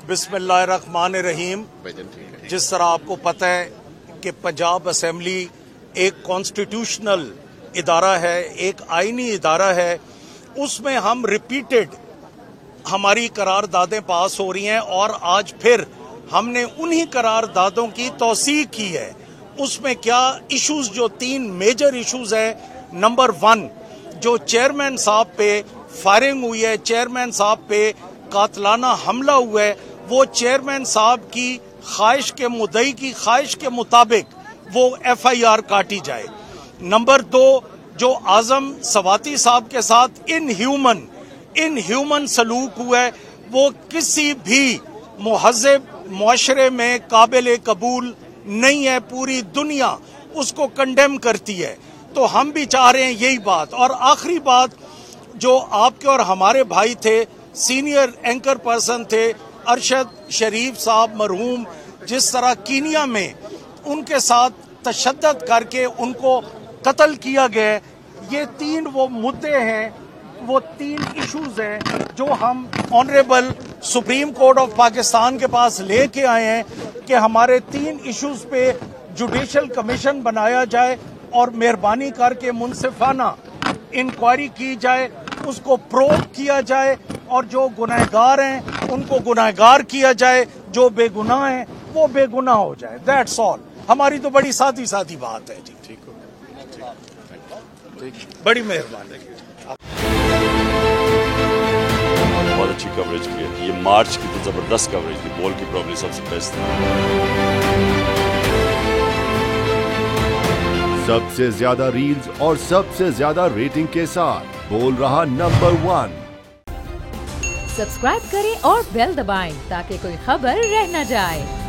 बिस्मिल्लाहिर्रहमानिर्रहीम। जिस तरह आपको पता है कि पंजाब असेंबली एक कॉन्स्टिट्यूशनल इदारा है, एक आईनी इदारा है, उसमें हम रिपीटेड हमारी करारदादें पास हो रही हैं और आज फिर हमने उन्हीं करारदादों की तौसीक की है। उसमें क्या इश्यूज, जो 3 मेजर इश्यूज है। नंबर 1, जो चेयरमैन साहब पे फायरिंग हुई है, चेयरमैन साहब पे कातलाना हमला हुआ है, वो चेयरमैन साहब की ख्वाहिश के मुद्दई की ख्वाहिश के मुताबिक वो FIR काटी जाए। नंबर 2, जो आजम सवाती साहब के साथ इनह्यूमन सलूक हुआ है, वो किसी भी मुहज़्ज़ब मुआशरे में काबिल कबूल नहीं है। पूरी दुनिया उसको कंडेम करती है। तो हम भी चाह रहे हैं यही बात। और आखिरी बात, जो आपके और हमारे भाई थे, सीनियर एंकर पर्सन थे, अरशद शरीफ साहब मरहूम, जिस तरह कीनिया में उनके साथ तशद्दुद करके उनको कत्ल किया गया, ये 3 वो मुद्दे हैं, वो 3 इश्यूज हैं जो हम honourable supreme court of Pakistan के पास लेके आए हैं कि हमारे 3 इश्यूज पे जुडिशल कमीशन बनाया जाए और मेहरबानी करके मुनसिफाना इंक्वायरी की जाए, उसको प्रोब किया जाए और जो गुनहगार हैं उनको गुनहगार किया जाए, जो बेगुनाह हैं वो बेगुनाह हो जाए। That's all. हमारी तो बड़ी सादी सादी बात है जी। ठीक हो, बड़ी मेहरबानी। बहुत अच्छी कवरेज की है। ये मार्च की तो जबरदस्त कवरेज थी, बॉल की प्रॉब्लम सबसे बेस्ट थी। सबसे ज्यादा रील्स और सबसे ज्यादा रेटिंग के साथ बोल रहा नंबर 1। सब्सक्राइब करें और बेल दबाएं ताकि कोई खबर रह न जाए।